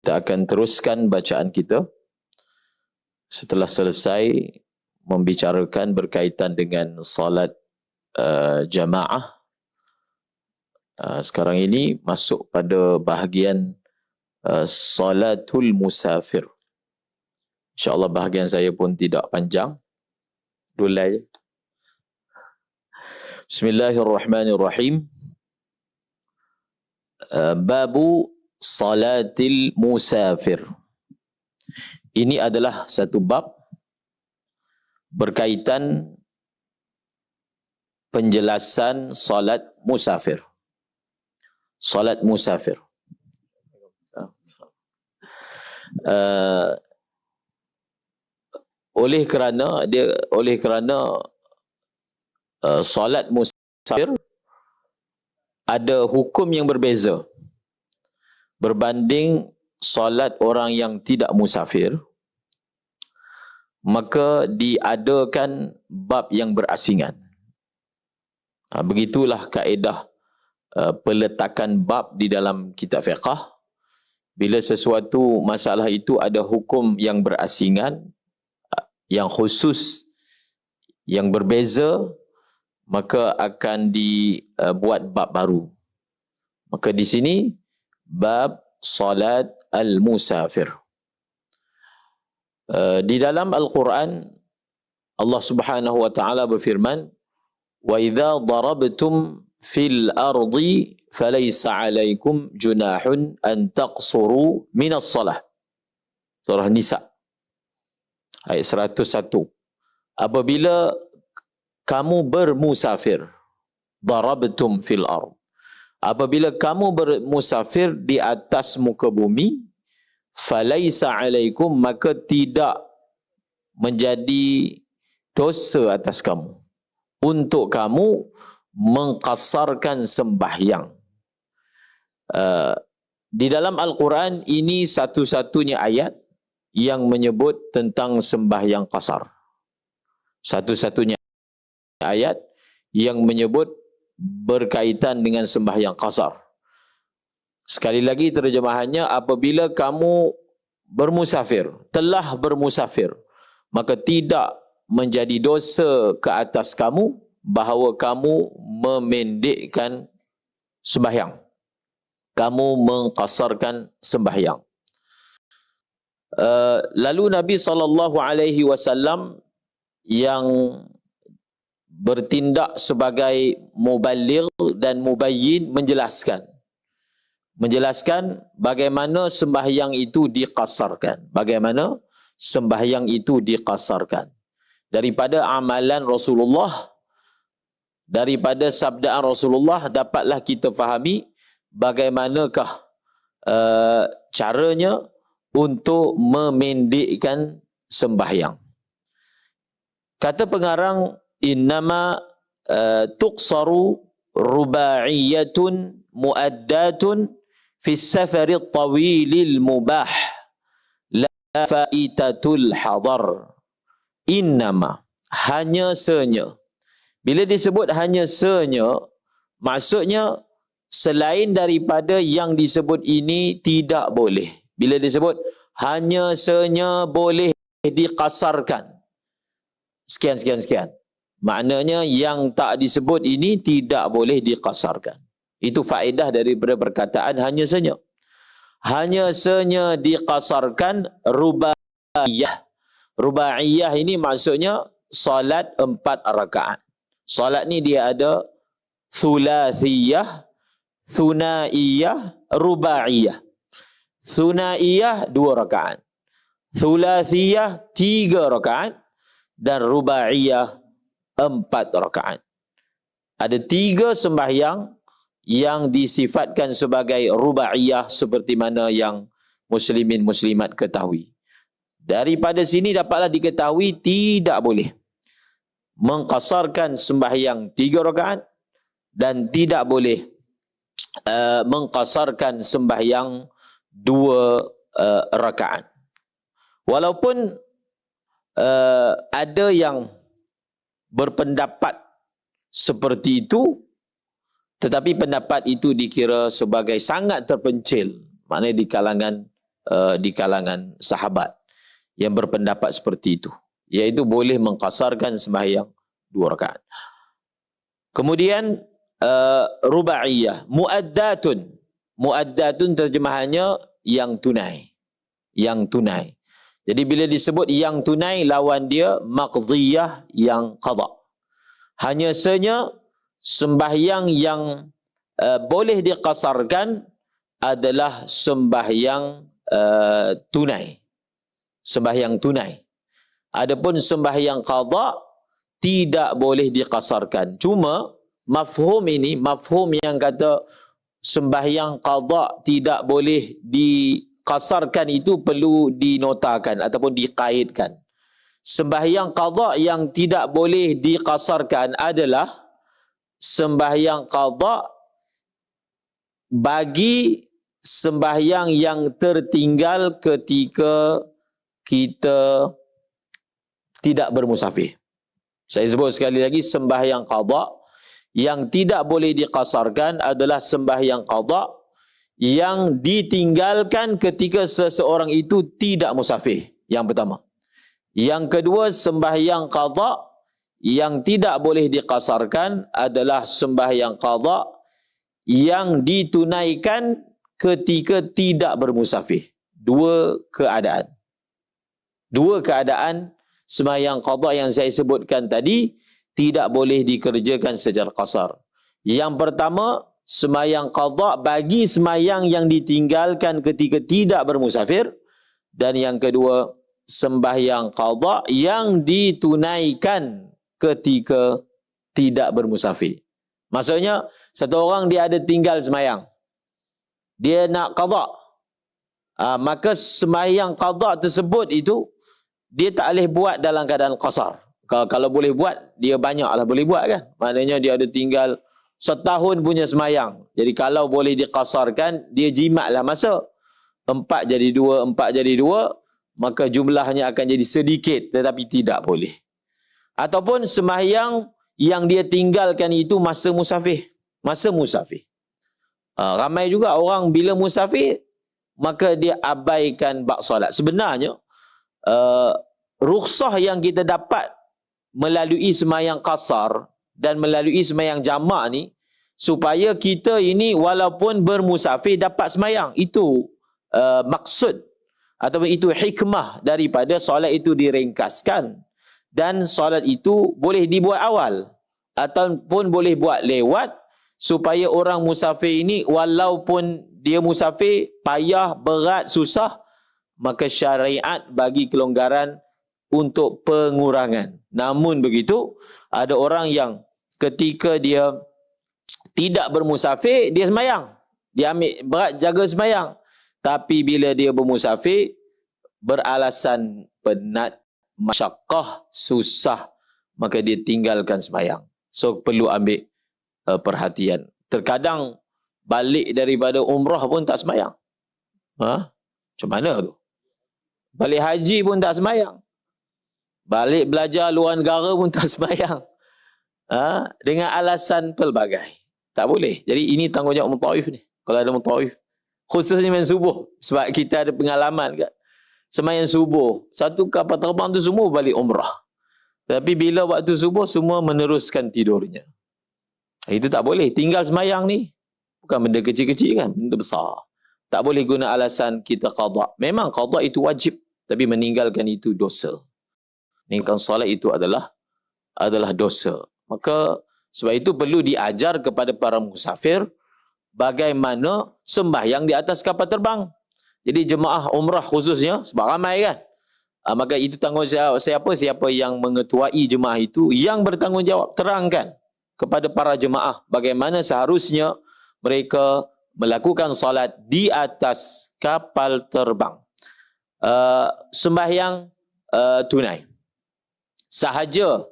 Kita akan teruskan bacaan kita setelah selesai membicarakan berkaitan dengan salat jamaah. Sekarang ini masuk pada bahagian salatul musafir. InsyaAllah bahagian saya pun tidak panjang. Dulai. Bismillahirrahmanirrahim. Babu salatil musafir. Ini adalah satu bab berkaitan penjelasan salat musafir. Salat musafir. Oleh kerana salat musafir ada hukum yang berbeza berbanding solat orang yang tidak musafir, maka diadakan bab yang berasingan. Begitulah kaedah peletakan bab di dalam kitab fiqh. Bila sesuatu masalah itu ada hukum yang berasingan, yang khusus, yang berbeza, maka akan dibuat bab baru. Maka di sini bab salat al-musafir. Di dalam Al-Quran Allah Subhanahu wa taala berfirman, "Wa idza darabtum fil ardi falaysa 'alaikum junahun an taqsuru minas salah." Surah Nisa ayat 101. Apabila kamu bermusafir, darabtum fil ard. Apabila kamu bermusafir di atas muka bumi, falaisa alaikum, maka tidak menjadi dosa atas kamu untuk kamu mengqasarkan sembahyang. Di dalam Al-Quran ini satu-satunya ayat yang menyebut tentang sembahyang qasar. Satu-satunya ayat yang menyebut berkaitan dengan sembahyang qasar. Sekali lagi terjemahannya, apabila kamu bermusafir, telah bermusafir, maka tidak menjadi dosa ke atas kamu bahawa kamu memendekkan sembahyang. Kamu mengqasarkan sembahyang. Lalu Nabi SAW yang bertindak sebagai muballigh dan mubayyin menjelaskan bagaimana sembahyang itu diqasarkan, bagaimana sembahyang itu diqasarkan daripada amalan Rasulullah, daripada sabdaan Rasulullah dapatlah kita fahami bagaimanakah caranya untuk memendekkan sembahyang. Kata pengarang, innama tuqsaru rubaiyatun muaddatun fi safari tawilil mubah la faitatul hadar. Innama, hanya senya. Bila disebut hanya senya, maksudnya selain daripada yang disebut ini tidak boleh. Bila disebut hanya senya boleh diqasarkan sekian. Maknanya yang tak disebut ini tidak boleh diqasarkan. Itu faedah daripada perkataan hanya senya. Hanya senya diqasarkan rubaiyah. Rubaiyah ini maksudnya salat 4 rakaat. Salat ni dia ada thulathiyah, thunaiyah, rubaiyah. Thunaiyah 2 rakaat. Thulathiyah 3 rakaat. Dan rubaiyah 4 rakaat. Ada 3 sembahyang yang disifatkan sebagai rubaiyah seperti mana yang muslimin muslimat ketahui. Daripada sini dapatlah diketahui tidak boleh mengqasarkan sembahyang 3 rakaat dan tidak boleh mengqasarkan sembahyang 2 rakaat. Walaupun ada yang berpendapat seperti itu, tetapi pendapat itu dikira sebagai sangat terpencil, maknanya di kalangan di kalangan sahabat yang berpendapat seperti itu, iaitu boleh mengqasarkan sembahyang 2 rakaat. Kemudian rubaiyah, muaddatun. Muaddatun terjemahannya yang tunai. Yang tunai. Jadi bila disebut yang tunai, lawan dia maqdiyah, yang qada. Hanya saja sembahyang yang boleh diqasarkan adalah sembahyang tunai. Sembahyang tunai. Adapun sembahyang qada tidak boleh diqasarkan. Cuma mafhum ini, mafhum yang kata sembahyang qada tidak boleh diqasarkan itu perlu dinotakan ataupun dikaitkan. Sembahyang qada yang tidak boleh diqasarkan adalah sembahyang qada bagi sembahyang yang tertinggal ketika kita tidak bermusafir. Saya sebut sekali lagi, sembahyang qada yang tidak boleh diqasarkan adalah sembahyang qada yang ditinggalkan ketika seseorang itu tidak musafir. Yang pertama. Yang kedua, sembahyang qada yang tidak boleh diqasarkan adalah sembahyang qada yang ditunaikan ketika tidak bermusafir. Dua keadaan. Dua keadaan sembahyang qada yang saya sebutkan tadi tidak boleh dikerjakan secara qasar. Yang pertama, sembahyang qada bagi sembahyang yang ditinggalkan ketika tidak bermusafir. Dan yang kedua, sembahyang qada yang ditunaikan ketika tidak bermusafir. Maksudnya, satu orang dia ada tinggal sembahyang. Dia nak qada. Maka sembahyang qada tersebut itu dia tak boleh buat dalam keadaan qasar. Kalau boleh buat, dia banyaklah boleh buat kan. Maknanya dia ada tinggal setahun punya sembahyang. Jadi kalau boleh diqasarkan, dia jimatlah masa. 4 jadi 2, 4 jadi 2, maka jumlahnya akan jadi sedikit, tetapi tidak boleh. Ataupun sembahyang yang dia tinggalkan itu masa musafir. Masa musafir. Ramai juga orang bila musafir, maka dia abaikan bab solat. Sebenarnya, rukhsah yang kita dapat melalui sembahyang qasar dan melalui sembahyang jamak ni, supaya kita ini walaupun bermusafir dapat sembahyang. Itu maksud ataupun itu hikmah daripada solat itu diringkaskan. Dan solat itu boleh dibuat awal ataupun boleh buat lewat, supaya orang musafir ini walaupun dia musafir payah, berat, susah, maka syariat bagi kelonggaran untuk pengurangan. Namun begitu, ada orang yang ketika dia tidak bermusafir, dia sembahyang. Dia ambil berat jaga sembahyang. Tapi bila dia bermusafir, beralasan penat, masyaqqah, susah, maka dia tinggalkan sembahyang. So perlu ambil perhatian. Terkadang balik daripada umrah pun tak sembahyang. Macam mana tu? Balik haji pun tak sembahyang. Balik belajar luar negara pun tak sembahyang. Dengan alasan pelbagai. Tak boleh. Jadi ini tanggungjawab mutaif ni. Kalau ada mutaif. Khususnya main subuh. Sebab kita ada pengalaman kan. Sembahyang subuh. Satu kapal terbang tu semua balik umrah. Tapi bila waktu subuh semua meneruskan tidurnya. Itu tak boleh. Tinggal sembahyang ni. Bukan benda kecil-kecil kan. Benda besar. Tak boleh guna alasan kita qada. Memang qada itu wajib. Tapi meninggalkan itu dosa. Meninggalkan solat itu adalah dosa. Maka sebab itu perlu diajar kepada para musafir bagaimana sembahyang di atas kapal terbang. Jadi jemaah umrah khususnya, sebab ramai kan. Maka itu tanggungjawab siapa yang mengetuai jemaah itu, yang bertanggungjawab terangkan kepada para jemaah bagaimana seharusnya mereka melakukan solat di atas kapal terbang. Sembahyang tunai sahaja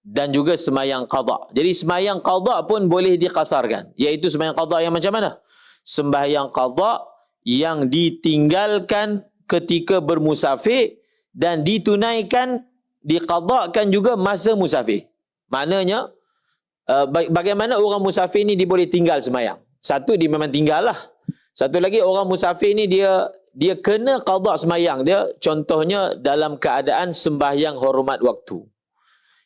dan juga sembahyang qada. Jadi sembahyang qada pun boleh diqasarkan, iaitu sembahyang qada yang macam mana? Sembahyang qada yang ditinggalkan ketika bermusafir dan ditunaikan, diqadakan juga masa musafir. Maknanya bagaimana orang musafir ni dia boleh tinggal sembahyang? Satu, dia memang tinggal lah. Satu lagi, orang musafir ni dia dia kena qada semayang dia, contohnya dalam keadaan sembahyang hormat waktu.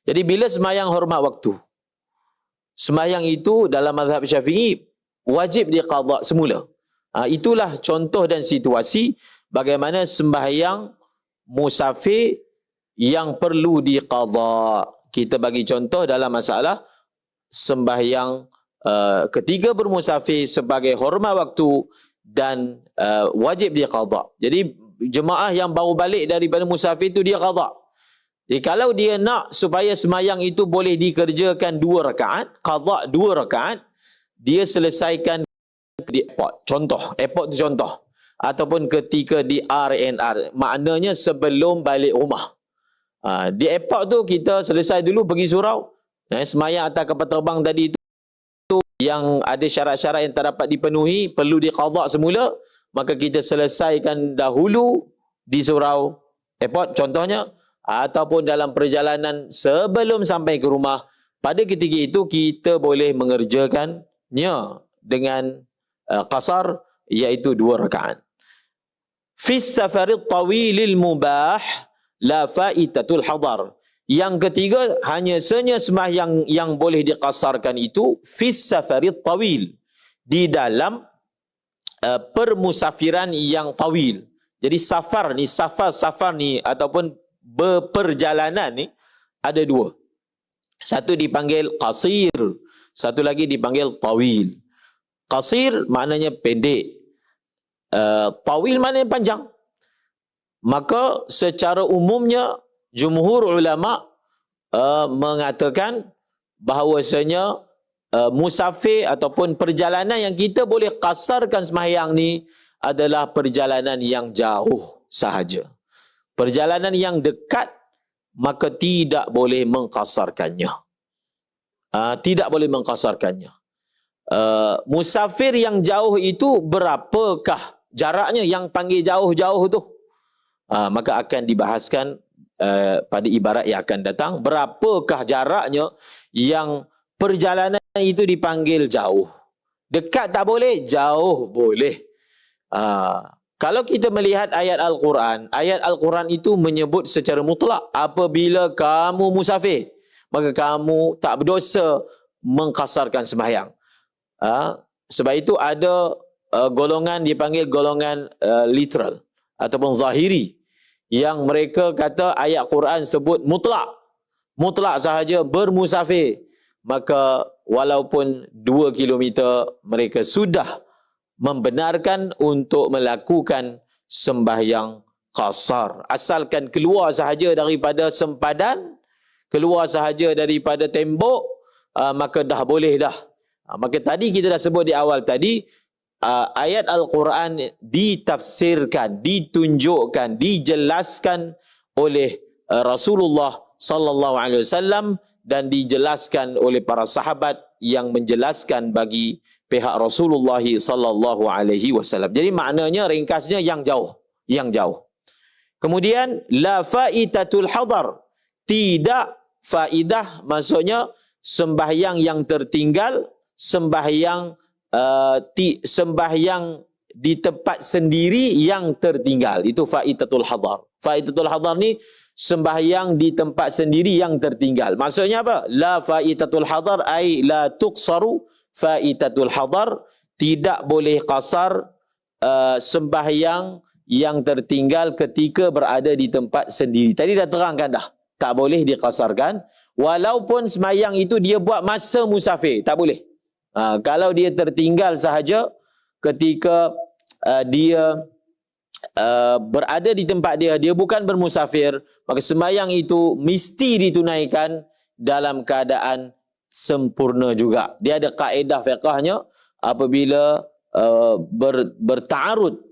Jadi bila sembahyang hormat waktu, sembahyang itu dalam mazhab Syafi'i wajib dia qada semula. Itulah contoh dan situasi bagaimana sembahyang musafir yang perlu diqada. Kita bagi contoh dalam masalah sembahyang ketika bermusafir sebagai hormat waktu dan wajib dia qada. Jadi jemaah yang baru balik daripada musafir itu dia qada. Jadi kalau dia nak supaya sembahyang itu boleh dikerjakan 2 rakaat, qada 2 rakaat, dia selesaikan di airport. Contoh, airport tu contoh. Ataupun ketika di RNR, maknanya sebelum balik rumah. Di airport tu kita selesai dulu pergi surau. Sembahyang atas kapal terbang tadi itu yang ada syarat-syarat yang tak dapat dipenuhi, perlu diqada semula, maka kita selesaikan dahulu di surau airport contohnya, ataupun dalam perjalanan sebelum sampai ke rumah. Pada ketika itu kita boleh mengerjakannya dengan qasar, iaitu 2 rakaat. Fis safarid tawilil mubah la faitatul hadar. Yang ketiga, hanya saja sembahyang yang boleh diqasarkan itu fis safarid tawil, di dalam permusafiran yang tawil. Jadi safar ni ataupun berperjalanan ni ada 2. Satu dipanggil qasir, satu lagi dipanggil tawil. Qasir maknanya pendek, tawil maknanya panjang. Maka secara umumnya jumhur ulama mengatakan bahawasanya musafir ataupun perjalanan yang kita boleh qasarkan sembahyang ni adalah perjalanan yang jauh sahaja. Perjalanan yang dekat maka tidak boleh mengqasarkannya. Tidak boleh mengqasarkannya. Musafir yang jauh itu berapakah jaraknya yang panggil jauh-jauh tu? Maka akan dibahaskan pada ibarat yang akan datang. Berapakah jaraknya yang perjalanan itu dipanggil jauh? Dekat tak boleh, jauh boleh. Kalau kita melihat ayat Al-Quran itu menyebut secara mutlak apabila kamu musafir, maka kamu tak berdosa mengqasarkan sembahyang. Sebab itu ada golongan dipanggil golongan literal ataupun zahiri, yang mereka kata ayat Quran sebut mutlak sahaja bermusafir, maka walaupun 2 kilometer mereka sudah membenarkan untuk melakukan sembahyang qasar, asalkan keluar sahaja daripada sempadan, keluar sahaja daripada tembok, maka dah boleh dah. Maka tadi kita dah sebut di awal tadi, ayat Al-Quran ditafsirkan, ditunjukkan, dijelaskan oleh Rasulullah sallallahu alaihi wasallam dan dijelaskan oleh para sahabat yang menjelaskan bagi pihak Rasulullah sallallahu alaihi wasallam. Jadi maknanya ringkasnya yang jauh. Kemudian la faitatul hadar, tidak faidah maksudnya sembahyang yang tertinggal, sembahyang di tempat sendiri yang tertinggal, itu faitatul hadar. Faitatul hadar ni sembahyang di tempat sendiri yang tertinggal. Maksudnya apa? La faitatul hadar ai la tuqsaru faitatul hadar, tidak boleh qasar sembahyang yang tertinggal ketika berada di tempat sendiri. Tadi dah terangkan dah, tak boleh diqasarkan walaupun sembahyang itu dia buat masa musafir, tak boleh. Kalau dia tertinggal sahaja ketika dia berada di tempat dia bukan bermusafir, maka sembahyang itu mesti ditunaikan dalam keadaan sempurna juga. Dia ada kaedah fiqahnya, apabila bertaarud,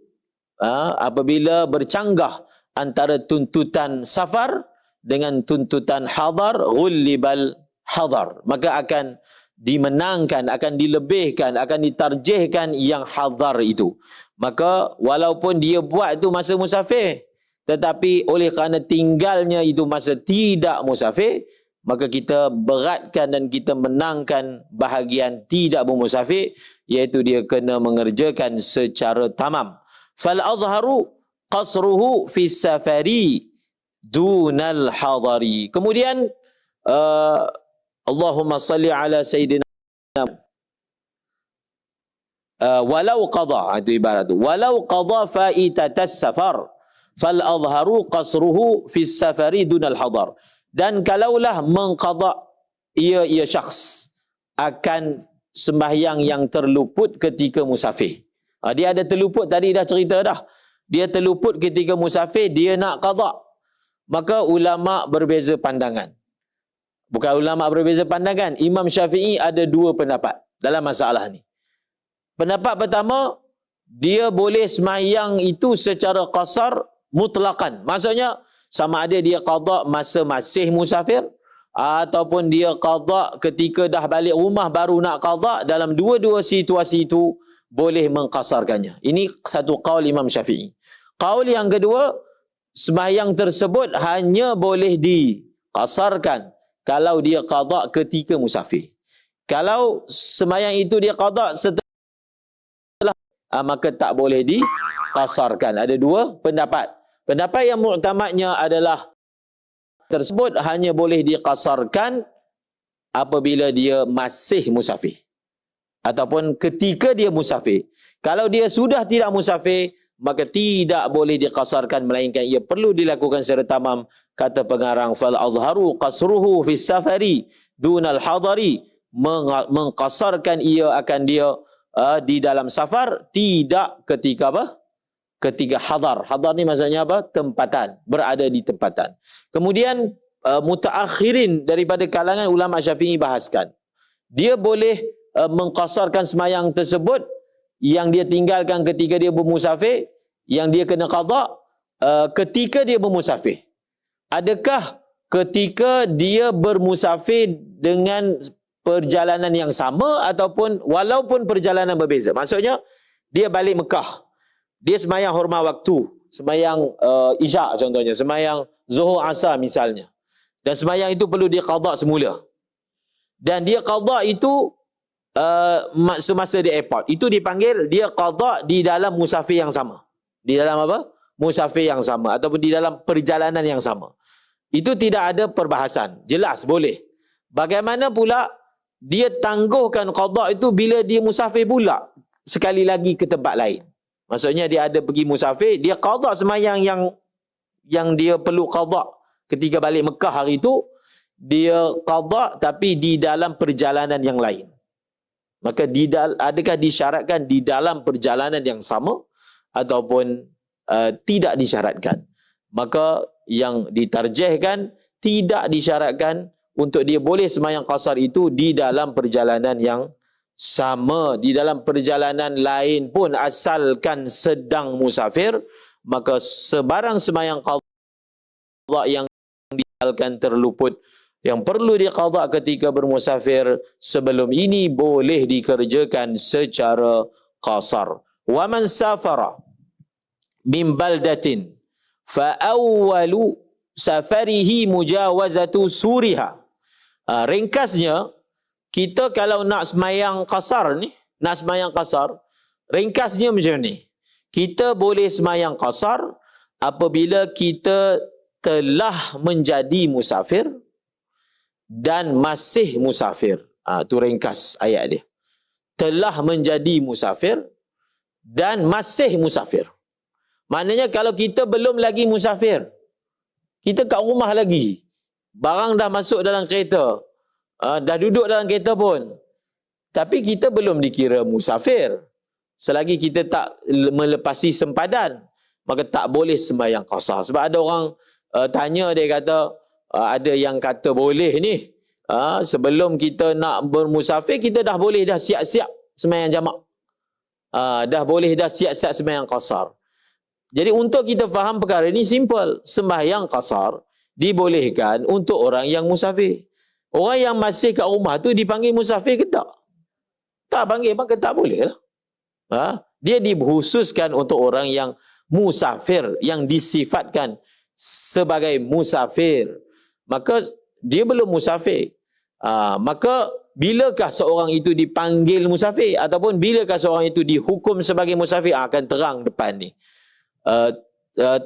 apabila bercanggah antara tuntutan safar dengan tuntutan hadar, ghullibal hadar, maka akan dimenangkan, akan dilebihkan, akan ditarjihkan yang hadar itu. Maka walaupun dia buat itu masa musafir, tetapi oleh kerana tinggalnya itu masa tidak musafir, maka kita beratkan dan kita menangkan bahagian tidak bermusafir, iaitu dia kena mengerjakan secara tamam. fal azharu qasruhu fi safari dunal hadari. Kemudian Allahumma salli ala sayyidina walau qada, itu ibarat tu, walau qada faitatas safar fal azharu qasruhu fi safari dunal hadar. Dan kalaulah mengqada ia syakhs akan sembahyang yang terluput ketika musafir. Dia ada terluput, tadi dah cerita dah. Dia terluput ketika musafir, dia nak qada. Maka ulama berbeza pandangan. Bukan ulama berbeza pandangan, Imam Syafi'i ada dua pendapat dalam masalah ni. Pendapat pertama, dia boleh sembahyang itu secara qasar mutlaqan. Maksudnya sama ada dia qada masa masih musafir ataupun dia qada ketika dah balik rumah baru nak qada. Dalam dua-dua situasi itu boleh mengqasarkannya. Ini satu qaul Imam Syafi'i. Qaul yang kedua, sembahyang tersebut hanya boleh diqasarkan kalau dia qada ketika musafir. Kalau sembahyang itu dia qada setelah maka tak boleh diqasarkan. Ada dua pendapat. Pendapat yang muktamadnya adalah tersebut hanya boleh diqasarkan apabila dia masih musafir ataupun ketika dia musafir. Kalau dia sudah tidak musafir, maka tidak boleh diqasarkan, melainkan ia perlu dilakukan secara tamam. Kata pengarang, fal azharu qasruhu fi safari dunal hadari, mengqasarkan ia akan dia di dalam safar, tidak ketika apa? Ketika hadar. Hadar ni maksudnya apa? Tempatan, berada di tempatan. Kemudian mutaakhirin daripada kalangan ulama Syafi'i bahaskan, dia boleh mengqasarkan sembahyang tersebut yang dia tinggalkan ketika dia bermusafir, yang dia kena qada ketika dia bermusafir. Adakah ketika dia bermusafir dengan perjalanan yang sama ataupun walaupun perjalanan berbeza? Maksudnya dia balik Mekah, dia sembahyang hormat waktu, sembahyang isyak contohnya, sembahyang zuhur asar misalnya, dan sembahyang itu perlu dia qada semula, dan dia qada itu semasa di airport, itu dipanggil dia qada di dalam musafir yang sama. Di dalam apa? Musafir yang sama ataupun di dalam perjalanan yang sama. Itu tidak ada perbahasan, jelas boleh. Bagaimana pula dia tangguhkan qada itu bila dia musafir pula sekali lagi ke tempat lain? Maksudnya dia ada pergi musafir, dia qada sembahyang yang dia perlu qada ketika balik Mekah hari itu, dia qada tapi di dalam perjalanan yang lain. Maka adakah disyaratkan di dalam perjalanan yang sama ataupun tidak disyaratkan? Maka yang ditarjihkan, tidak disyaratkan untuk dia boleh sembahyang qasar itu di dalam perjalanan yang sama. Di dalam perjalanan lain pun asalkan sedang musafir, maka sebarang sembahyang qada yang diasalkan terluput, yang perlu diqada ketika bermusafir sebelum ini, boleh dikerjakan secara qasar. Wa man safara min baldatin fa awwalu safarihi mujawazatu suriha. Ringkasnya, kita kalau nak sembahyang qasar ni, nak sembahyang qasar, ringkasnya macam ni. Kita boleh sembahyang qasar apabila kita telah menjadi musafir dan masih musafir. Itu ringkas ayat dia. Telah menjadi musafir dan masih musafir. Maknanya kalau kita belum lagi musafir, kita kat rumah lagi, barang dah masuk dalam kereta, dah duduk dalam kereta pun, tapi kita belum dikira musafir. Selagi kita tak melepasi sempadan, maka tak boleh sembahyang qasar. Sebab ada orang tanya, dia kata, ada yang kata boleh ni, sebelum kita nak bermusafir, kita dah boleh dah siap-siap sembahyang jamak. Dah boleh dah siap-siap sembahyang qasar. Jadi untuk kita faham perkara ini simple. Sembahyang qasar dibolehkan untuk orang yang musafir. Orang yang masih kat rumah tu dipanggil musafir ke tak? Tak panggil, maka tak boleh lah. Dia dikhususkan untuk orang yang musafir, yang disifatkan sebagai musafir. Maka dia belum musafir. Maka bilakah seorang itu dipanggil musafir ataupun bilakah seorang itu dihukum sebagai musafir, akan terang depan ni.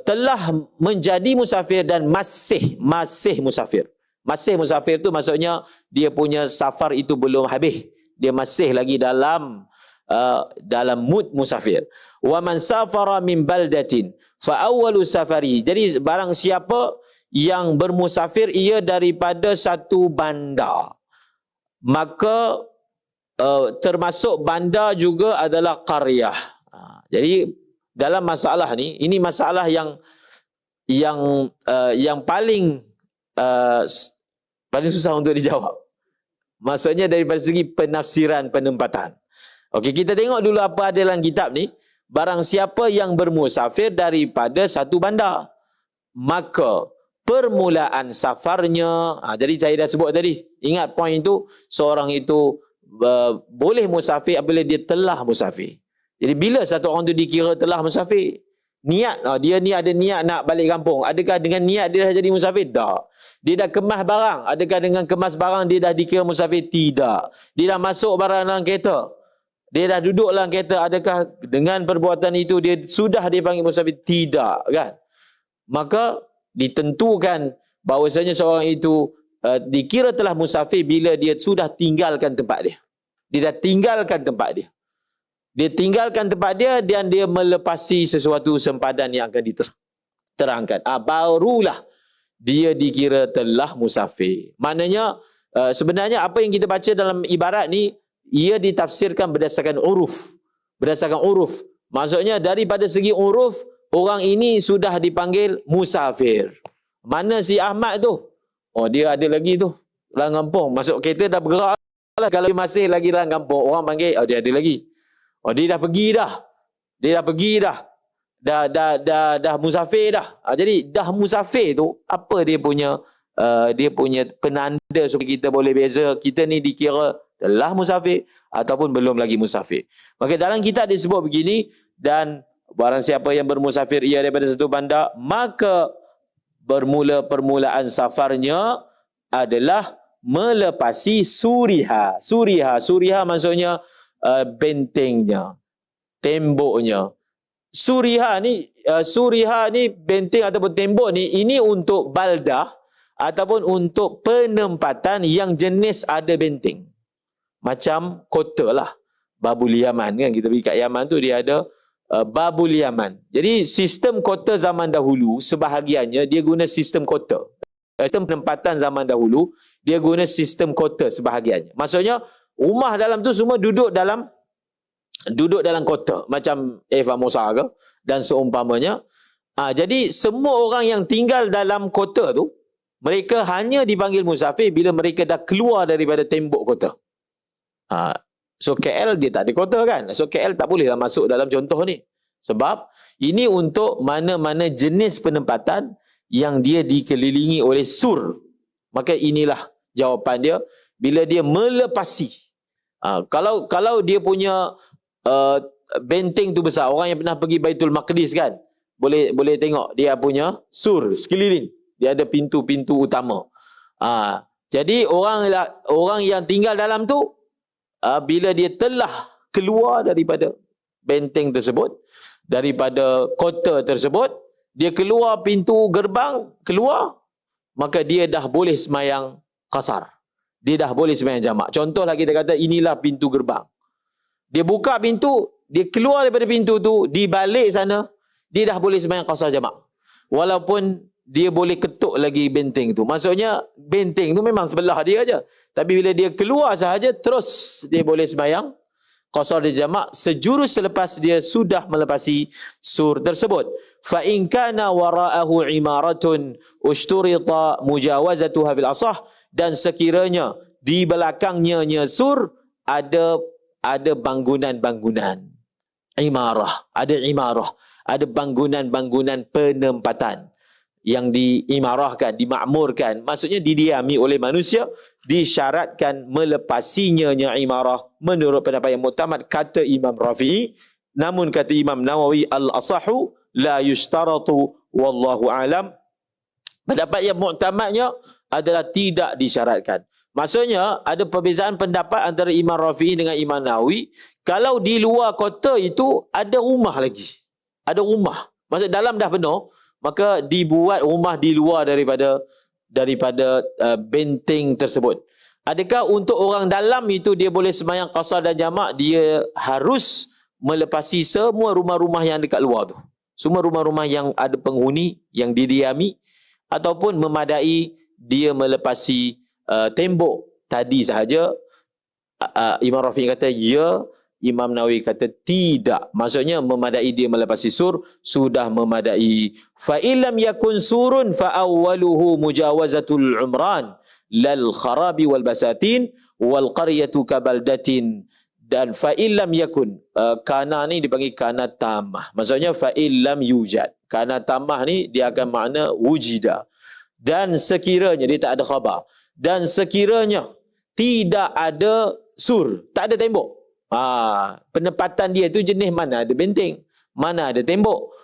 Telah menjadi musafir dan masih musafir. Masih musafir tu maksudnya dia punya safar itu belum habis. Dia masih lagi dalam mood musafir. Wa man safara min baldatin fa awwalu safari. Jadi barang siapa yang bermusafir ia daripada satu bandar, maka termasuk bandar juga adalah qaryah. Jadi dalam masalah ni, ini masalah yang paling susah untuk dijawab. Maksudnya daripada segi penafsiran, penempatan. Okey, kita tengok dulu apa ada dalam kitab ni. Barang siapa yang bermusafir daripada satu bandar, maka permulaan safarnya, jadi saya dah sebut tadi, ingat poin itu, seorang itu boleh musafir apabila dia telah musafir. Jadi bila satu orang tu dikira telah musafir, niat, dia ni ada niat nak balik kampung, adakah dengan niat dia dah jadi musafir? Tak. Dia dah kemas barang, adakah dengan kemas barang dia dah dikira musafir? Tidak. Dia dah masuk barang dalam kereta, dia dah duduk dalam kereta, adakah dengan perbuatan itu dia sudah dipanggil musafir? Tidak, kan? Maka ditentukan bahawasanya seorang itu dikira telah musafir bila dia sudah tinggalkan tempat dia. Dia dah tinggalkan tempat dia. Dia tinggalkan tempat dia dan dia melepasi sesuatu sempadan yang akan diterangkan. Barulah dia dikira telah musafir. Maknanya sebenarnya apa yang kita baca dalam ibarat ni, ia ditafsirkan berdasarkan uruf. Berdasarkan uruf. Maksudnya daripada segi uruf, orang ini sudah dipanggil musafir. Mana si Ahmad tu? Oh, dia ada lagi tu dalam kampung. Masuk kereta dah bergerak lah. Kalau dia masih lagi dalam kampung, orang panggil, oh dia ada lagi. Oh, dia dah pergi dah. Dia dah pergi dah. Dah musafir dah. Jadi dah musafir tu, apa dia punya penanda supaya kita boleh beza kita ni dikira telah musafir ataupun belum lagi musafir. Maka dalam kitab disebut begini, dan barang siapa yang bermusafir ia daripada satu bandar, maka permulaan safarnya adalah melepasi suriha. Suriha maksudnya bentengnya, temboknya. Suriha ni benteng ataupun tembok ni, ini untuk baldah ataupun untuk penempatan yang jenis ada benteng. Macam kota lah, Babul Yaman kan, kita pergi kat Yaman tu dia ada Babul Yaman. Jadi sistem kota zaman dahulu sebahagiannya dia guna sistem kota. Sistem penempatan zaman dahulu dia guna sistem kota sebahagiannya. Maksudnya rumah dalam tu semua duduk dalam kota, macam Famosa ke dan seumpamanya. Jadi semua orang yang tinggal dalam kota tu, mereka hanya dipanggil musafir bila mereka dah keluar daripada tembok kota. So KL dia tak ada kota kan, so KL tak bolehlah masuk dalam contoh ni. Sebab ini untuk mana-mana jenis penempatan yang dia dikelilingi oleh sur. Maka inilah jawapan dia, bila dia melepasi. Kalau dia punya benteng tu besar, orang yang pernah pergi Baitul Maqdis kan, boleh tengok dia punya sur sekeliling, dia ada pintu-pintu utama. Jadi orang yang tinggal dalam tu, bila dia telah keluar daripada benteng tersebut, daripada kota tersebut, dia keluar pintu gerbang, keluar, maka dia dah boleh semayang qasar. Dia dah boleh semayang jamak. Contohlah kita kata inilah pintu gerbang. Dia buka pintu, dia keluar daripada pintu tu, di balik sana, dia dah boleh semayang qasar jamak. Walaupun dia boleh ketuk lagi benteng tu. Maksudnya benteng tu memang sebelah dia aja. Tapi bila dia keluar sahaja, terus dia boleh sembahyang qasar di jamak sejurus selepas dia sudah melepasi sur tersebut. Fa in kana wara'ahu imaratun ushturita mujawazatuha fil asah, dan sekiranya di belakangnya sur ada bangunan-bangunan. Imarah, ada bangunan-bangunan penempatan yang diimarahkan, dimakmurkan, maksudnya didiami oleh manusia, disyaratkan melepasinya imarah menurut pendapat yang muktamad kata Imam Rafi'i. Namun kata Imam Nawawi, al-asahu la yushtaratu wallahu alam, pendapat yang muktamadnya adalah tidak disyaratkan. Maksudnya ada perbezaan pendapat antara Imam Rafi'i dengan Imam Nawawi. Kalau di luar kota itu ada rumah lagi. Ada rumah. Maksud dalam dah penuh, maka dibuat rumah di luar daripada benteng tersebut. Adakah untuk orang dalam itu dia boleh sembahyang qasar dan jamak? Dia harus melepasi semua rumah-rumah yang dekat luar tu. Semua rumah-rumah yang ada penghuni yang didiami, ataupun memadai dia melepasi tembok tadi sahaja. Imam Rafi'i kata ya, Imam Nawawi kata tidak. Maksudnya memadai dia melepasi sur, sudah memadai. Fa illam yakun surun fa awwaluhu mujawazatul umran lal kharabi wal basatin wal qaryatu kabaldatin. Dan fa illam yakun, kana ni dipanggil kana tamah. Maksudnya fa illam yujad. Kana tamah ni dia akan makna wujida. Dan sekiranya dia tak ada khabar, dan sekiranya tidak ada sur, tak ada tembok. Penempatan dia tu jenis mana ada benteng, mana ada tembok.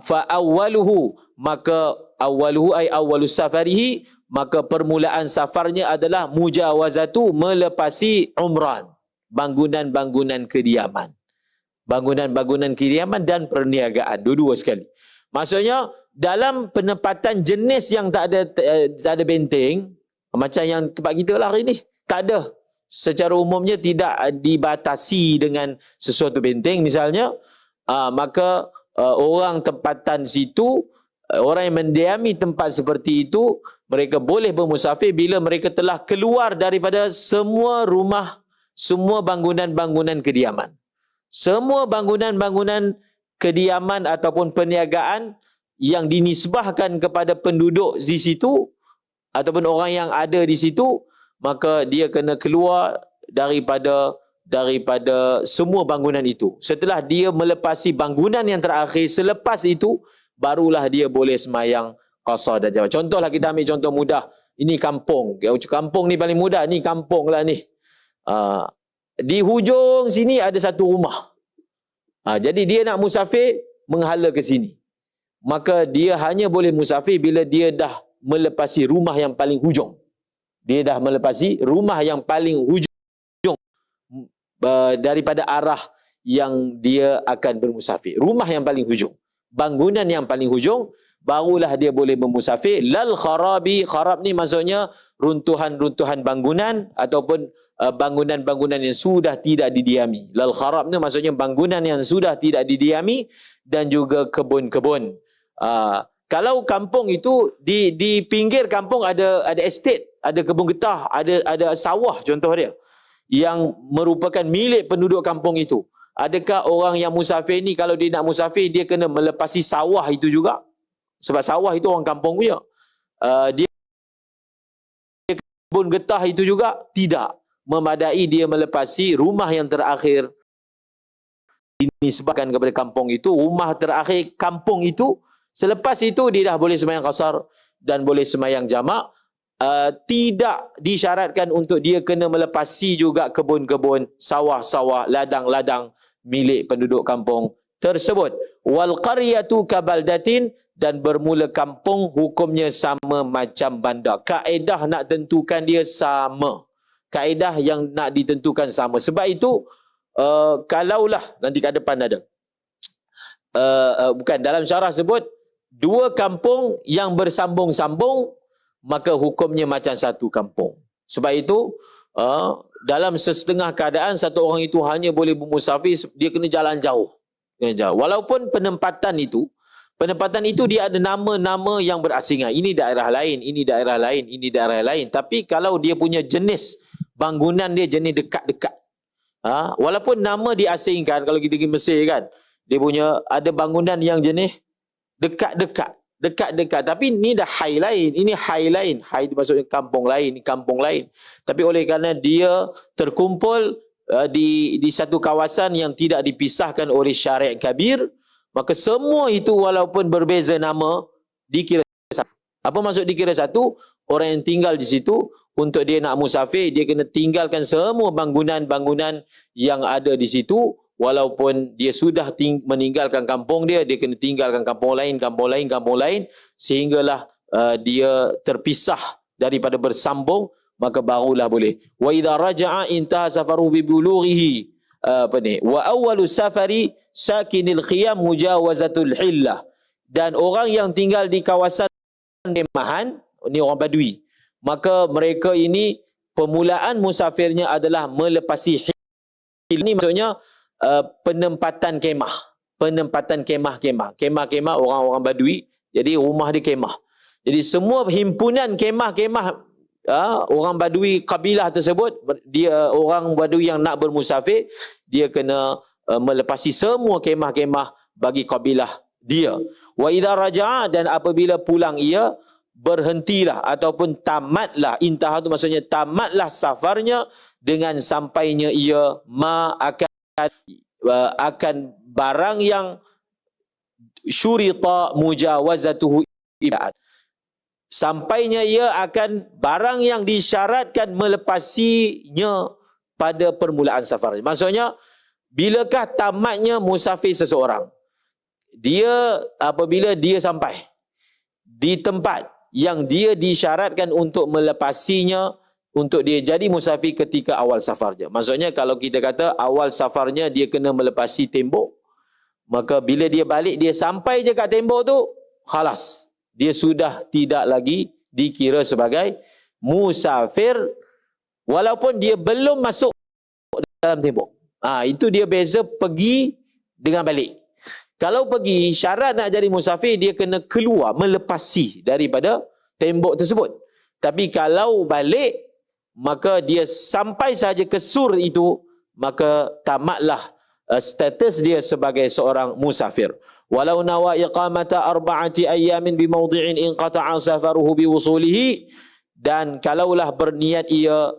Fa awwaluhu, maka awwaluhu ay awwalus safarihi, maka permulaan safarnya adalah mujawazatu, melepasi umran, bangunan-bangunan kediaman. Bangunan-bangunan kediaman dan perniagaan, dua-dua sekali. Maksudnya dalam penempatan jenis yang tak ada benteng, macam yang tempat kita lah hari ni, tak ada. Secara umumnya tidak dibatasi dengan sesuatu benteng misalnya, maka orang tempatan situ, orang yang mendiami tempat seperti itu, mereka boleh bermusafir bila mereka telah keluar daripada semua rumah, semua bangunan-bangunan kediaman. Semua bangunan-bangunan kediaman ataupun perniagaan yang dinisbahkan kepada penduduk di situ ataupun orang yang ada di situ, maka dia kena keluar daripada semua bangunan itu. Setelah dia melepasi bangunan yang terakhir, selepas itu barulah dia boleh semayang qasar dan jamak. Contohlah, kita ambil contoh mudah. Ini kampung. Kampung ni paling mudah. Ni kampung lah ni. Di hujung sini ada satu rumah. Jadi dia nak musafir, menghala ke sini. Maka dia hanya boleh musafir bila dia dah melepasi rumah yang paling hujung. Dia dah melepasi rumah yang paling hujung daripada arah yang dia akan bermusafir. Rumah yang paling hujung, bangunan yang paling hujung, barulah dia boleh bermusafir. Lal kharabi, kharab ni maksudnya runtuhan-runtuhan bangunan ataupun bangunan-bangunan yang sudah tidak didiami. Lal kharab ni maksudnya bangunan yang sudah tidak didiami, dan juga kebun-kebun. Kalau kampung itu di pinggir kampung ada estate, ada kebun getah, ada sawah contoh dia, yang merupakan milik penduduk kampung itu. Adakah orang yang musafir ni kalau dia nak musafir, dia kena melepasi sawah itu juga? Sebab sawah itu orang kampung punya. Dia kebun getah itu juga? Tidak. Memadai dia melepasi rumah yang terakhir dinisbahkan kepada kampung itu, rumah terakhir kampung itu. Selepas itu dia dah boleh sembahyang qasar dan boleh sembahyang jamak. Tidak disyaratkan untuk dia kena melepasi juga kebun-kebun, sawah-sawah, ladang-ladang milik penduduk kampung tersebut. Wal qaryatu kabaldatin, dan bermula kampung hukumnya sama macam bandar. Kaedah nak tentukan dia sama. Kaedah yang nak ditentukan sama. Sebab itu kalaulah nanti kat depan ada bukan dalam syarah sebut dua kampung yang bersambung-sambung, maka hukumnya macam satu kampung. Sebab itu dalam setengah keadaan satu orang itu hanya boleh bermusafir, dia kena jalan jauh. Walaupun penempatan itu dia ada nama-nama yang berasingan. Ini daerah lain, ini daerah lain, ini daerah lain. Tapi kalau dia punya jenis bangunan dia jenis dekat-dekat. Walaupun nama diasingkan, kalau kita pergi Mesir kan, dia punya ada bangunan yang jenis dekat-dekat. Tapi ni dah hai lain, ini hai lain. Hai itu maksudnya kampung lain, ini kampung lain. Tapi oleh kerana dia terkumpul di satu kawasan yang tidak dipisahkan oleh syariat kabir, maka semua itu walaupun berbeza nama dikira satu. Apa maksud dikira satu? Orang yang tinggal di situ, untuk dia nak musafir, dia kena tinggalkan semua bangunan-bangunan yang ada di situ. Walaupun dia sudah meninggalkan kampung dia kena tinggalkan kampung lain, sehinggalah dia terpisah daripada bersambung maka barulah boleh. Wa idza raja'a intaha safaru bi bulughihi wa awwalu safari sakinil khiyam mujawazatul hillah. Dan orang yang tinggal di kawasan kemahan, ni orang Badui, maka mereka ini permulaan musafirnya adalah melepasi hillah. Ini maksudnya penempatan kemah orang-orang Badui, jadi rumah di kemah. Jadi semua himpunan kemah-kemah orang Badui kabilah tersebut, dia orang Badui yang nak bermusafir, dia kena melepasi semua kemah-kemah bagi kabilah dia. Wa idza raja'a, dan apabila pulang ia, berhentilah ataupun tamatlah, intah tu maksudnya tamatlah safarnya dengan sampainya ia akan barang yang syurita mujawazatuhu ibad. Sampainya ia akan barang yang disyaratkan melepasinya pada permulaan safar. Maksudnya, bilakah tamatnya musafir seseorang? Dia apabila dia sampai di tempat yang dia disyaratkan untuk melepasinya, untuk dia jadi musafir ketika awal safarnya. Maksudnya kalau kita kata awal safarnya dia kena melepasi tembok, maka bila dia balik, dia sampai je kat tembok tu, khalas, dia sudah tidak lagi dikira sebagai musafir walaupun dia belum masuk dalam tembok. Itu dia beza pergi dengan balik. Kalau pergi, syarat nak jadi musafir, dia kena keluar, melepasi daripada tembok tersebut. Tapi kalau balik, maka dia sampai saja ke sur itu, maka tamatlah status dia sebagai seorang musafir. Walau nawa iqamata arba'ati ayyamin bi mawdi'in in qata'a safaruhu bi wusulihi, dan kalaulah berniat ia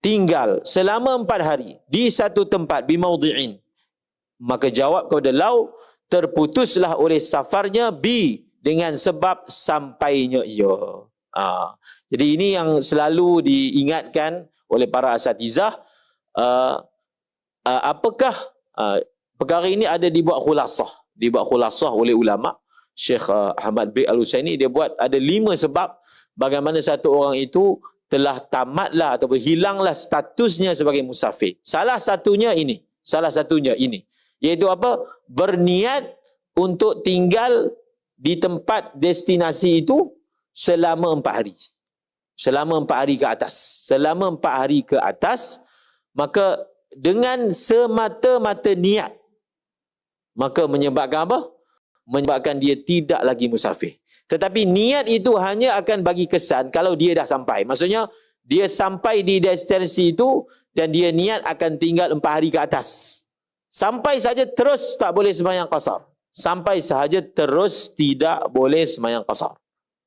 tinggal selama 4 hari di satu tempat bi mawdi'in, maka jawab kepada lau, terputuslah oleh safarnya bi, dengan sebab sampainya ia. Jadi ini yang selalu diingatkan oleh para asatizah. Apakah perkara ini ada dibuat khulasah oleh ulama. Syekh Ahmad bin Al-Husaini dia buat ada 5 sebab bagaimana satu orang itu telah tamatlah ataupun hilanglah statusnya sebagai musafir. Salah satunya ini, iaitu apa? Berniat untuk tinggal di tempat destinasi itu selama 4 hari. Selama 4 hari ke atas. Selama 4 hari ke atas, maka dengan semata-mata niat, maka menyebabkan apa? Menyebabkan dia tidak lagi musafir. Tetapi niat itu hanya akan bagi kesan kalau dia dah sampai. Maksudnya, dia sampai di destinasi itu dan dia niat akan tinggal 4 hari ke atas. Sampai saja terus tak boleh sembahyang qasar. Sampai sahaja terus tidak boleh sembahyang qasar.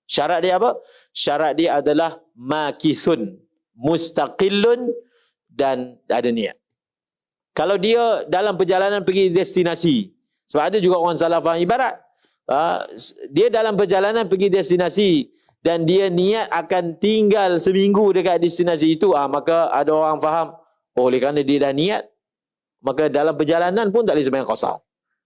Syarat dia apa? Syarat dia adalah makithun, mustaqillun, dan ada niat. Kalau dia dalam perjalanan pergi destinasi, sebab ada juga orang salah faham ibarat, dia dalam perjalanan pergi destinasi dan dia niat akan tinggal seminggu dekat destinasi itu, maka ada orang faham, oleh kerana dia dah niat, maka dalam perjalanan pun tak boleh sembahyang qasar.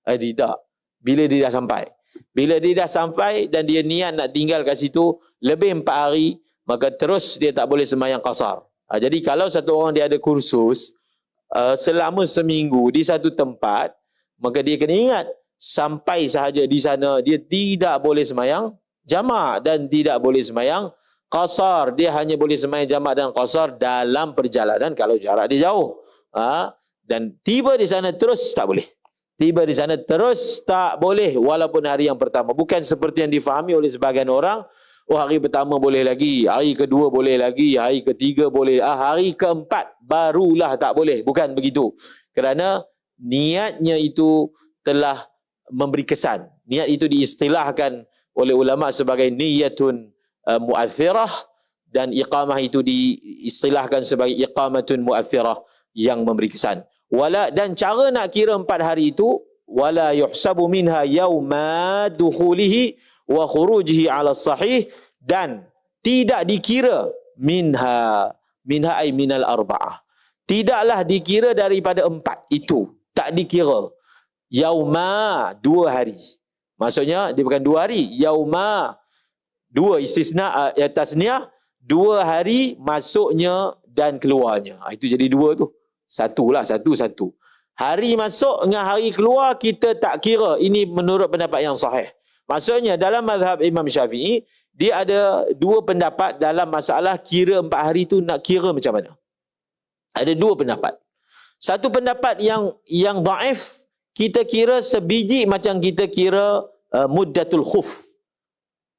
Tidak. Bila dia dah sampai. Bila dia dah sampai dan dia niat nak tinggal kat situ lebih 4 hari, maka terus dia tak boleh sembahyang qasar. Jadi kalau satu orang dia ada kursus selama seminggu di satu tempat, maka dia kena ingat, sampai sahaja di sana dia tidak boleh sembahyang jamak dan tidak boleh sembahyang qasar. Dia hanya boleh sembahyang jamak dan qasar dalam perjalanan kalau jarak dia jauh. Dan tiba di sana terus tak boleh. Tiba di sana terus tak boleh walaupun hari yang pertama. Bukan seperti yang difahami oleh sebagian orang, hari pertama boleh lagi, hari kedua boleh lagi, hari ketiga boleh, hari keempat barulah tak boleh. Bukan begitu. Kerana niatnya itu telah memberi kesan. Niat itu diistilahkan oleh ulama sebagai niyatun mu'athirah, dan iqamah itu diistilahkan sebagai iqamatun mu'athirah, yang memberi kesan. Dan cara nak kira 4 hari itu, wala yuhsabu minha yawma dukhulihi wa khurujihi ala sahih, dan tidak dikira minha ay minal arba'ah, tidaklah dikira daripada 4 itu, tak dikira. Yauma 2 hari, maksudnya dia bukan 2 hari. Yauma 2 istisna tasniah, 2 hari masuknya dan keluarnya. Itu jadi 2 tu. Satulah, satu. Hari masuk dengan hari keluar kita tak kira. Ini menurut pendapat yang sahih. Maksudnya dalam mazhab Imam Syafi'i, dia ada 2 pendapat dalam masalah kira 4 hari tu nak kira macam mana. Ada 2 pendapat. Satu pendapat yang dhaif, kita kira sebiji macam kita kira muddatul khuf.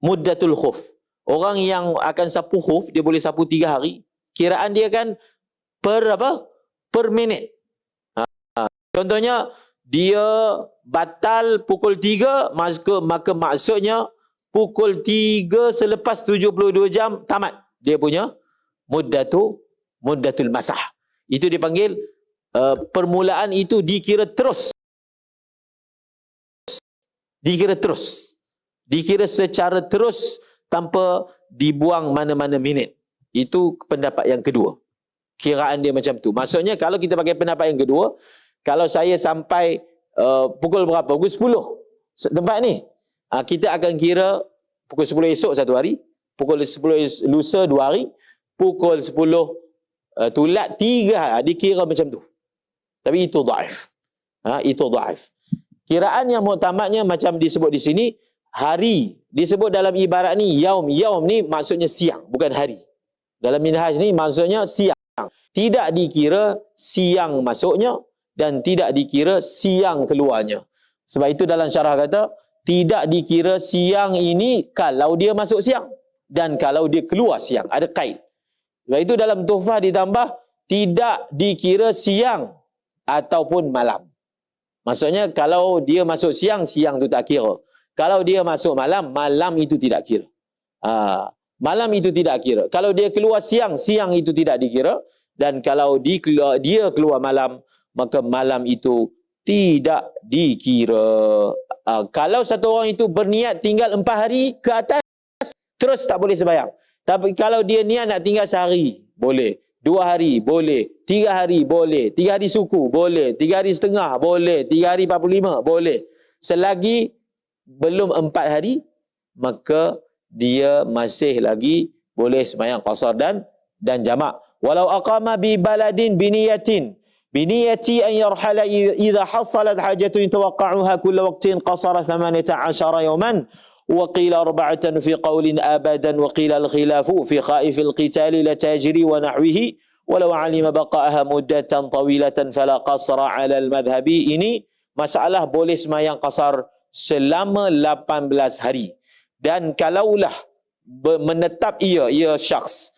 Muddatul khuf. Orang yang akan sapu khuf, dia boleh sapu 3 hari. Kiraan dia kan per minit. Contohnya, dia batal pukul 3, maka maksudnya pukul 3 selepas 72 jam tamat dia punya muddatul masah. Itu dipanggil permulaan itu dikira terus. Dikira secara terus tanpa dibuang mana-mana minit. Itu pendapat yang kedua. Kiraan dia macam tu. Maksudnya kalau kita pakai pendapat yang kedua, kalau saya sampai pukul berapa? Pukul 10 tempat ni. Kita akan kira pukul 10 esok 1 hari, pukul 10 lusa 2 hari, pukul 10 tulat 3 hari. Dikira macam tu. Tapi itu dhaif. Itu dhaif. Kiraan yang muktamadnya macam disebut di sini, hari. Disebut dalam ibarat ni yaum. Yaum ni maksudnya siang, bukan hari. Dalam minhaj ni maksudnya siang. Tidak dikira siang masuknya dan tidak dikira siang keluarnya. Sebab itu dalam syarah kata, tidak dikira siang ini kalau dia masuk siang dan kalau dia keluar siang. Ada kaid. Sebab itu dalam tuhfah ditambah, tidak dikira siang ataupun malam. Maksudnya kalau dia masuk siang, siang tu tak kira. Kalau dia masuk malam, malam itu tidak kira. Malam itu tidak kira. Kalau dia keluar siang, siang itu tidak dikira. Dan kalau dia keluar malam, maka malam itu tidak dikira. Kalau satu orang itu berniat tinggal 4 hari ke atas, terus tak boleh sembahyang. Tapi kalau dia niat nak tinggal sehari, boleh. 2 hari, boleh. 3 hari, boleh. 3 hari suku, boleh. 3 hari setengah, boleh. 3 hari 45, boleh. Selagi belum 4 hari, maka dia masih lagi boleh sembahyang qasar dan jamak. Walau aqama bi baladin biniyati an yarhala idza hasalat hajatun tawaqqa'uha kull waqtin qasara 18 yawman wa qila 4 fi qawlin abadan wa qila al-khilafu fi khaif al-qital la tajri wa nahwihi walau 'alima baqa'aha muddatan tawilatan fala qasra 'ala al-madhhabi. Ini masalah boleh sembahyang qasar selama 18 hari. Dan kalaulah menetap ia syakhs,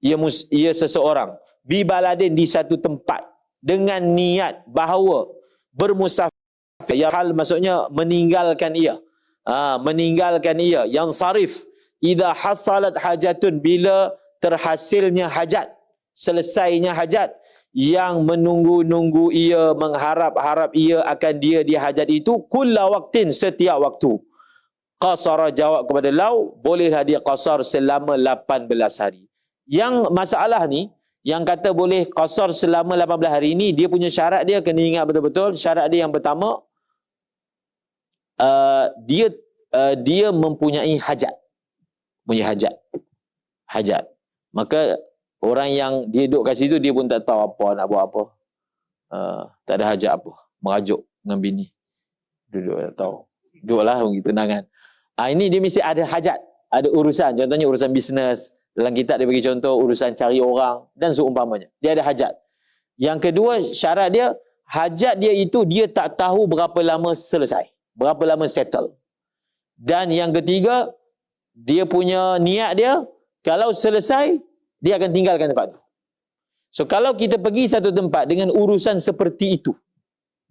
ia seseorang bi baladin di satu tempat dengan niat bahawa bermusafir, hal maksudnya meninggalkan ia, yang sarif idza hasalat hajatun, bila terhasilnya hajat, selesainya hajat, yang menunggu-nunggu ia, mengharap-harap ia akan dia di hajat itu, kulla waqtin, setiap waktu. Qasara, jawab kepada lau, bolehlah dia qasar selama 18 hari. Yang masalah ni, yang kata boleh qasar selama 18 hari ni, dia punya syarat dia, kena ingat betul-betul. Syarat dia yang pertama, dia mempunyai hajat. Punya hajat. Maka orang yang dia duduk kat situ, dia pun tak tahu apa nak buat apa. Tak ada hajat apa. Merajuk dengan bini. Duduk tak tahu. Duduklah kita tenangan. Ini dia mesti ada hajat. Ada urusan. Contohnya urusan bisnes. Dalam kitab dia bagi contoh urusan cari orang dan seumpamanya. Dia ada hajat. Yang kedua, syarat dia, hajat dia itu dia tak tahu berapa lama selesai. Berapa lama settle. Dan yang ketiga, dia punya niat dia, kalau selesai, dia akan tinggalkan tempat itu. So, kalau kita pergi satu tempat dengan urusan seperti itu,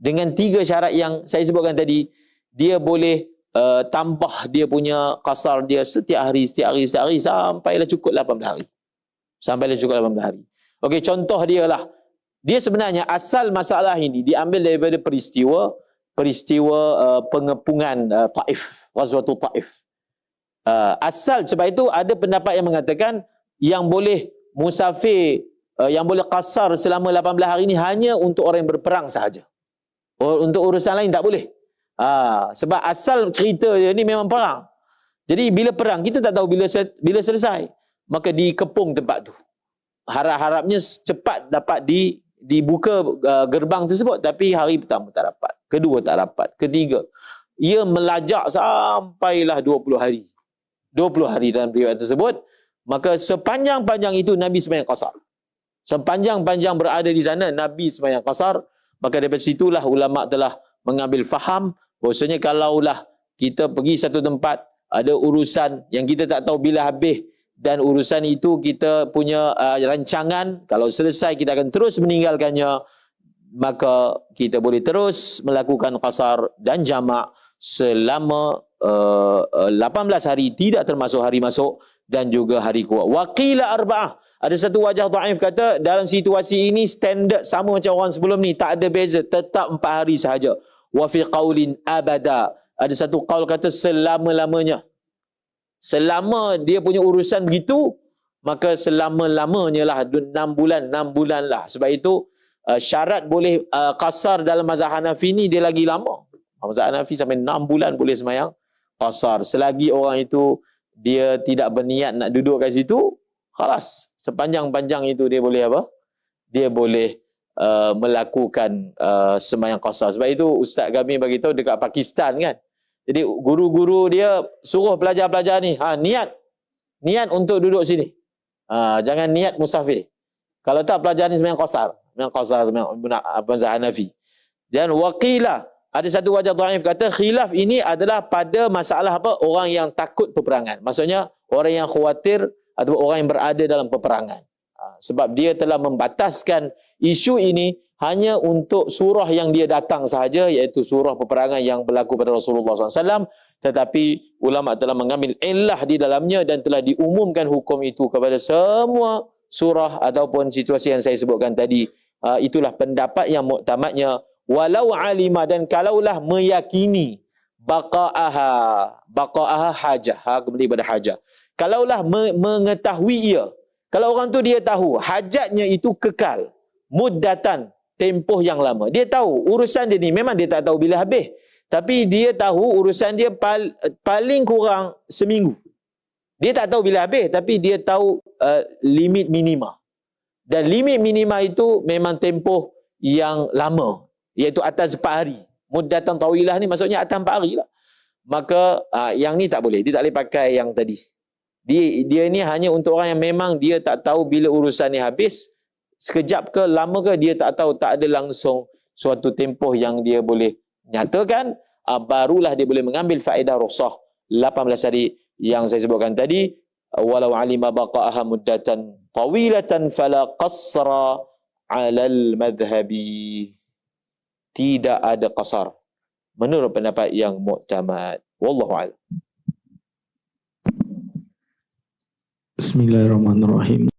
dengan 3 syarat yang saya sebutkan tadi, dia boleh tambah dia punya qasar dia setiap hari sampailah cukup 18 hari. Sampailah cukup 18 hari. Okey, contoh dia lah. Dia sebenarnya asal masalah ini diambil daripada peristiwa pengepungan Taif, Ghazwatul Taif. Asal sebab itu ada pendapat yang mengatakan yang boleh musafir, yang boleh qasar selama 18 hari ini hanya untuk orang yang berperang sahaja. Untuk urusan lain tak boleh. Sebab asal cerita dia ni memang perang. Jadi bila perang, kita tak tahu bila selesai. maka dikepung tempat tu. Harap-harapnya cepat dapat dibuka gerbang tersebut, tapi hari pertama tak dapat, kedua tak dapat, ketiga. Ia melajak sampailah 20 hari. 20 hari dalam riwayat tersebut. Maka sepanjang-panjang itu Nabi sembahyang qasar. Sepanjang-panjang berada di sana Nabi sembahyang qasar. Maka daripada situlah ulama telah mengambil faham bahawasanya kalaulah kita pergi satu tempat, ada urusan yang kita tak tahu bila habis, dan urusan itu kita punya rancangan, kalau selesai kita akan terus meninggalkannya, maka kita boleh terus melakukan qasar dan jamak selama 18 hari, tidak termasuk hari masuk dan juga hari kuat. Waqila arba'ah. Ada satu wajah dhaif kata dalam situasi ini standard sama macam orang sebelum ni, tak ada beza, tetap 4 hari sahaja. Wa fi qaulin abada. Ada satu qaul kata selama-lamanya. Selama dia punya urusan begitu, maka selama-lamanya lah 6 bulan lah. Sebab itu syarat boleh qasar dalam mazhab Hanafi ni dia lagi lama. Mazhab Hanafi sampai 6 bulan boleh sembahyang qasar. Selagi orang itu dia tidak berniat nak duduk kat situ, khalas. Sepanjang-panjang itu dia boleh apa? Dia boleh melakukan sembahyang qasar. Sebab itu Ustaz kami bagi tahu dekat Pakistan kan. Jadi guru-guru dia suruh pelajar-pelajar ni, niat untuk duduk sini. Jangan niat musafir. Kalau tak pelajar ni sembahyang qasar, sembahyang mazhab Hanafi. Dan waqila, ada satu wajah dhaif kata khilaf ini adalah pada masalah apa? Orang yang takut peperangan. Maksudnya orang yang khawatir atau orang yang berada dalam peperangan. Sebab dia telah membataskan isu ini hanya untuk surah yang dia datang sahaja, iaitu surah peperangan yang berlaku pada Rasulullah SAW. Tetapi ulama telah mengambil illah di dalamnya dan telah diumumkan hukum itu kepada semua surah ataupun situasi yang saya sebutkan tadi. Itulah pendapat yang muktamadnya. Walau alima, dan kalaulah meyakini baqa'aha hajah, kembali pada hajah. Kalaulah mengetahui ia, kalau orang tu dia tahu hajatnya itu kekal, muddatan, tempoh yang lama. Dia tahu urusan dia ni memang dia tak tahu bila habis, tapi dia tahu urusan dia paling kurang seminggu. Dia tak tahu bila habis, tapi dia tahu limit minima. Dan limit minima itu memang tempoh yang lama, iaitu atas 4 hari. Muddatan tawilah ni maksudnya atas 4 hari lah. Maka yang ni tak boleh. Dia tak boleh pakai yang tadi. Dia ni hanya untuk orang yang memang dia tak tahu bila urusan ni habis, sekejap ke lama ke dia tak tahu, tak ada langsung suatu tempoh yang dia boleh nyatakan, barulah dia boleh mengambil faedah rukhsah 18 hari yang saya sebutkan tadi. Walau alima baqa'aha muddatan tawilatan fala qasra 'alal madhhabi. Tidak ada qasar menurut pendapat yang muktamad. Wallahu a'lam. Bismillahirrahmanirrahim.